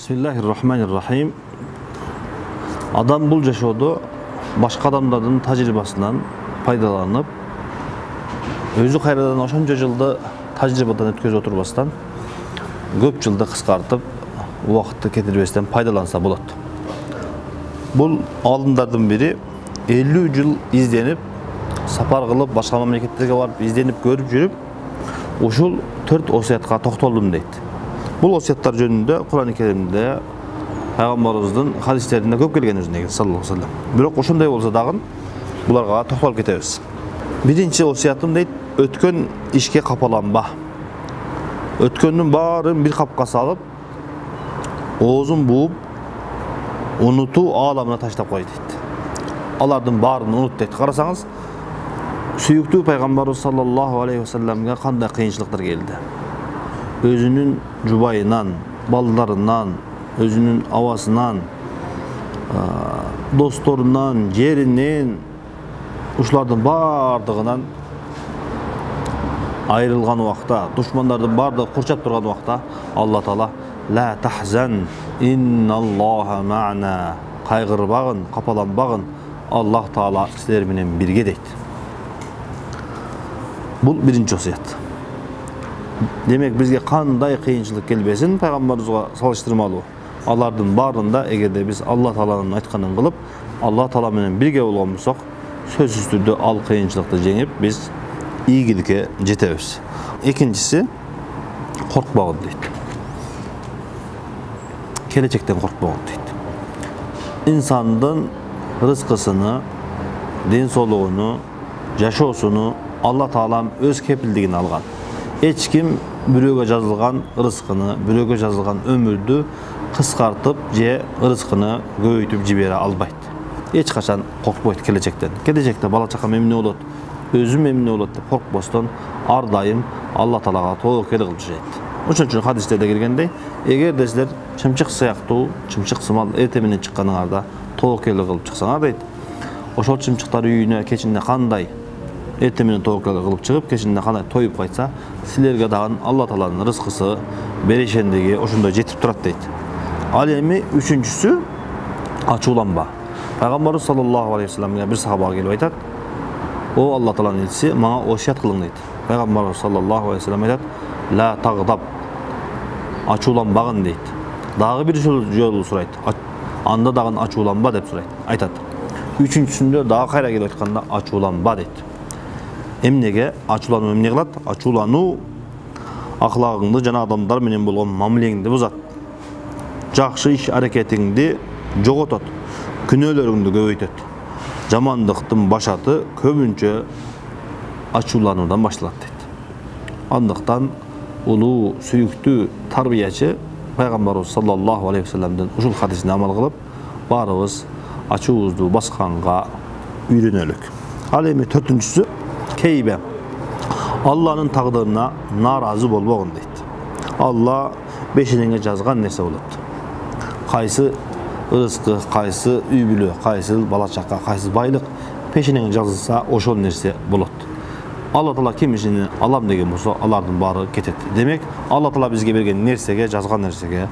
Bismillahirrahmanirrahim. Adam bul жашоодо башка адамдардын тажрыйбасынан пайдаланып, өзү кайрадан ошончо жылды тажрыйбадан өткөзүп отурбастан, көп жылды кыскартып, убакытты кетирбестен пайдаланса болот. Бул алдындардын бири 50 жыл изденип, сапар кылып, башка мамлекеттерге барып, изденип көрүп жүрүп, ушул 4 осуятка токтолдум дейт. Бул осуяттар жөнүндө Кур'ан-ы Керимде пайгамбарыбыздын хадистеринде көп келген өзү негизи саллаллаху алейхи ва саллям. Бирок ошондой болсо дагы буларга токтолуп кетебиз. Биринчи осуятым дейт, өткөн ишке капаланба. Өткөндүн баарын бир капка салып, оозун бууп, унутуу ааламына таштап кой дейт. Алардын баарын унут дейт. Карасаңыз, сүйүктүү пайгамбарыбыз саллаллаху алейхи ва салламга кандай кыйынчылыктар келди. Өзүнүн жубайынан, балдарынан, өзүнүн абасынан, досторунан, жеринен, ушулардын бардыгынан айрылган убакта, душмандардын бардыгы курчап турган убакта Алла Таала ла тахзан инналлаха ма'на, кайгырбагын, капаланбагын, Аллах Таала силер менен бирге дейт. Бул биринчи осуят. Демек бизге кандай кыйынчылык келбесин пайгамбарыбызга салыштырмалуу. Алардын баарында эгерде биз Алла Тааланын айтканын кылып, Алла Таала менен бирге болгон болсок, сөзсүз түрдө ал кыйынчылыкты жеңип, биз ийгиликке жетебиз. Экинчиси коркпогон дейт. Келечектен коркпогон дейт. Инсандын рызкысыны, ден соолугуну, жашоосуну Алла Таалам өз кепилдигине алган. Эч ким бирөөгө жазылган рызкыны, бирөөгө жазылган өмүрдү кыскартып же рызкыны көбөйтүп жибере албайт. Эч качан коркпойт келечектен. Келечекте бала чакам эмне болот, өзүм эмне болот деп коркпостон ар дайым Алла Таалага тобокел кылып жашайт. Ошон үчүн хадистерде келгендей, эгерде силер чымчык сыяктуу, чымчык сымал эрте менен чыкканыңарда тобокел кылып чыксаңар дейт. Ошол чымчыктар үйүнө кечинде кандай эрте менен тобокел кылып чыгып, кечинде кандай тоюп кайтса, силерге дагы Алла Тааланын рызкысы, берешендиги ошондой жетип турат дейт. Ал эми үчүнчүсү ачууланба. Пайгамбарыбыз саллаллаху алейхи ва салламга бир сахаба келип айтат: "О Алла Тааланын элчиси, мага осуят кылың" дейт. Пайгамбарыбыз саллаллаху алейхи ва саллам айтат: "Ла тагдаб", ачууланбагын дейт. Дагы бир жолу сурайт. Анда дагы ачууланба деп сурайт. Айтат. Үчүнчүсүндө дагы кайра келип айтканда ачууланба дейт. Эмнеге ачуулануу эмне кылат? Ачуулануу аклагыңды жана адамдар менен болгон мамилеңди бузат. Жакшы иш аракетиңди жоготот. Күнөөлөрүңдү көбөйтөт. Жамандыктын башаты көбүнчө ачуулануудан башталат дейт. Андыктан улуу сүйүктүү тарбиячы пайгамбарыбыз саллаллаху алейхи ва салламдын ушул хадисине амал кылып, баарыбыз ачуубузду басканга үйрөнөлүк. Ал эми төртүнчүсү кейбе. Алланын тагдырына нааразы болбогон дейт. Алла бешенеңе жазган нерсе болот. Кайсы рызкы, кайсы үй бүлө, кайсы бала чака, кайсы байлык пешенеңе жазылса, ошол нерсе болот. Алла Таала ким ишини алам деген болсо, алардын баары кетет. Демек, Алла Таала бизге берген нерсеге, жазган нерсеге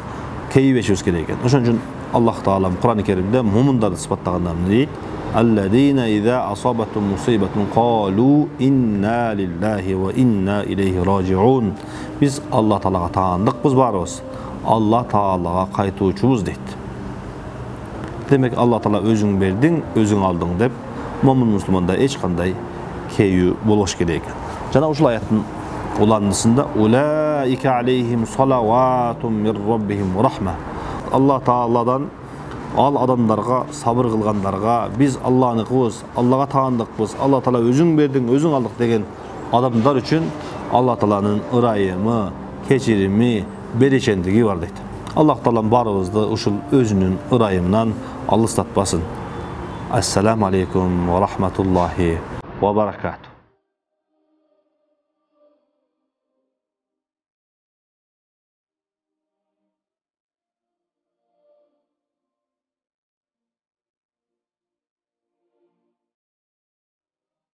кейбешибиз керек экен. Ошон үчүн Аллах Таала Кур'ан-ы Керимде мумундарды сыпаттаганда дейт: "Аллазина иза асабатум мусибатун қалу инна лиллахи ва инна илейхи ражиун." Биз Алла Таалага таандыкпыз барыбыз. Алла Таалага кайтуучубуз дейт. Демек, Алла Таала өзүң бердиң, өзүң алдың деп, момун мусулманда эч кандай кейүү болбош керек экен. Жана ушул аяттын уландысында улаика алейхим салаватум мир раббихим рахма. Алла Тааладан ал адамдарга, сабыр кылгандарга, биз Алланыкыбыз, Аллага таандыкпыз, Алла Таала өзүң бердиң, өзүң алдык деген адамдар үчүн Алла Тааланын ырайымы, кечирими, берешендиги бар дейт. Аллах Таала баарыбызды ушул өзүнүн ырайымынан алыстатпасын. Ассаламу алейкум ва рахматуллахи ва баракатух.